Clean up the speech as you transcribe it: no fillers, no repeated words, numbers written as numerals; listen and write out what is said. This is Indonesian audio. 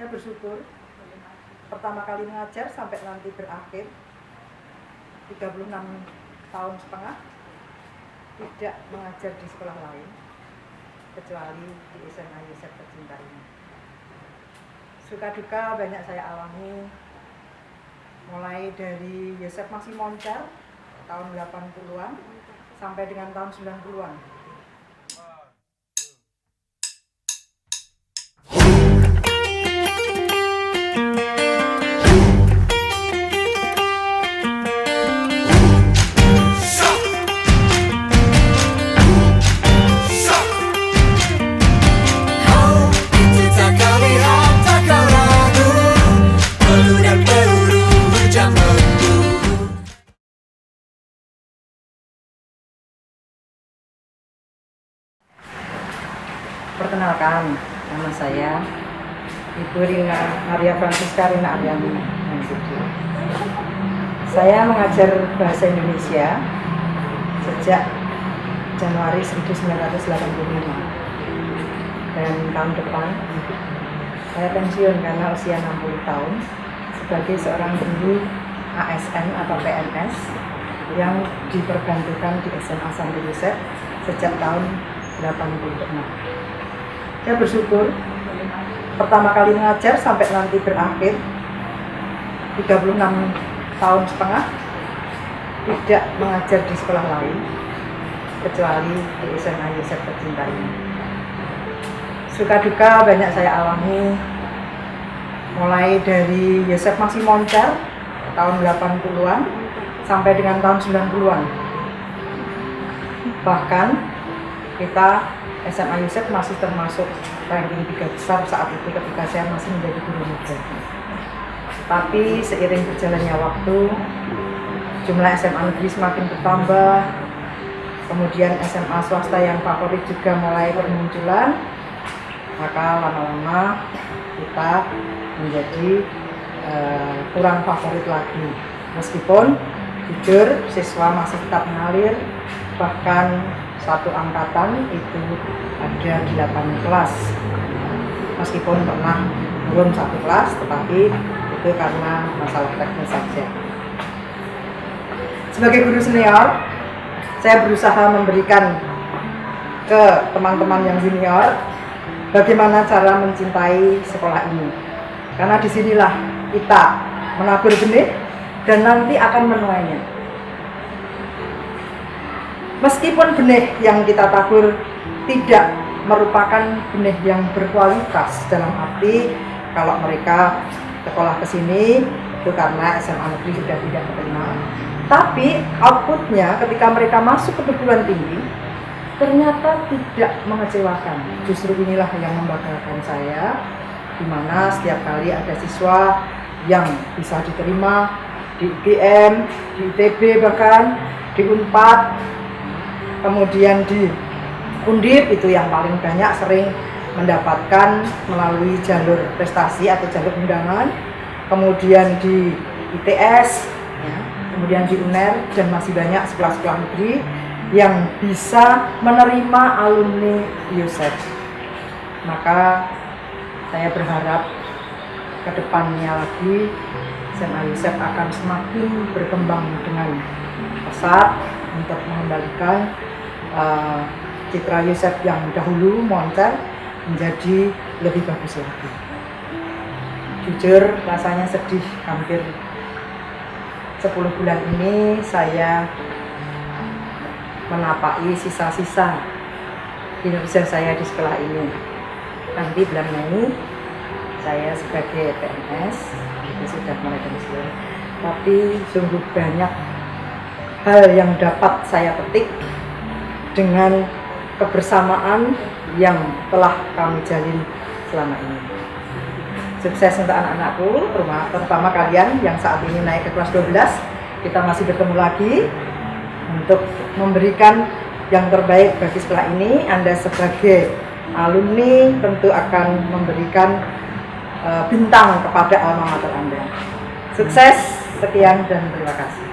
Saya bersyukur pertama kali mengajar sampai nanti berakhir 36 tahun setengah tidak mengajar di sekolah lain kecuali di SMA Yosef tercinta ini. Suka duka banyak saya alami, mulai dari Yosef masih moncer tahun 80-an sampai dengan tahun 90-an. Perkenalkan, nama saya Ibu Rina Maria Francisca Rina Aryani Mansudi. Saya mengajar bahasa Indonesia sejak Januari 1985 dan tahun depan saya pensiun karena usia 60 tahun sebagai seorang guru ASN atau PNS yang diperbantukan di SMA Santo Yosef sejak tahun 86. Saya bersyukur pertama kali mengajar sampai nanti berakhir 36 tahun setengah tidak mengajar di sekolah lain kecuali di SMA Yosef tercinta ini. Suka duka banyak saya alami, mulai dari Yosef masih moncer tahun 80-an sampai dengan tahun 90-an. Bahkan kita SMA Yosef masih termasuk ranking 3 besar saat itu ketika saya masih menjadi guru muda. Tapi seiring berjalannya waktu, jumlah SMA negeri semakin bertambah, kemudian SMA swasta yang favorit juga mulai bermunculan, maka lama-lama kita menjadi kurang favorit lagi. Meskipun jujur siswa masih tetap mengalir, bahkan satu angkatan itu ada 8 kelas. Meskipun pernah turun satu kelas, tetapi itu karena masalah teknis saja. Sebagai guru senior, saya berusaha memberikan ke teman-teman yang junior bagaimana cara mencintai sekolah ini. Karena disinilah kita menabur benih dan nanti akan menuainya. Meskipun benih yang kita tabur tidak merupakan benih yang berkualitas, dalam arti kalau mereka sekolah ke sini itu karena SMA negeri sudah tidak terima, tapi outputnya ketika mereka masuk ke perguruan tinggi ternyata tidak mengecewakan. Justru inilah yang membanggakan saya, di mana setiap kali ada siswa yang bisa diterima di UGM, di ITB, bahkan di Unpad, kemudian di Undip, itu yang paling banyak sering mendapatkan melalui jalur prestasi atau jalur undangan, kemudian di ITS, ya, kemudian di UNER, dan masih banyak sekolah-sekolah negeri yang bisa menerima alumni Yosef. Maka saya berharap ke depannya lagi SMA Yosef akan semakin berkembang dengan pesat untuk mengembalikan citra Yosef yang dahulu moncer menjadi lebih bagus lagi. Jujur rasanya sedih, hampir 10 bulan ini saya menapaki sisa-sisa kinerja saya di sekolah ini. Nanti bulan Mei saya sebagai PNS itu sudah mulai pensiun, tapi sungguh banyak hal yang dapat saya petik dengan kebersamaan yang telah kami jalin selama ini. Sukses untuk anak-anakku, terutama kalian yang saat ini naik ke kelas 12. Kita masih bertemu lagi untuk memberikan yang terbaik bagi sekolah ini. Anda sebagai alumni tentu akan memberikan bintang kepada alma mater Anda. Sukses, sekian dan terima kasih.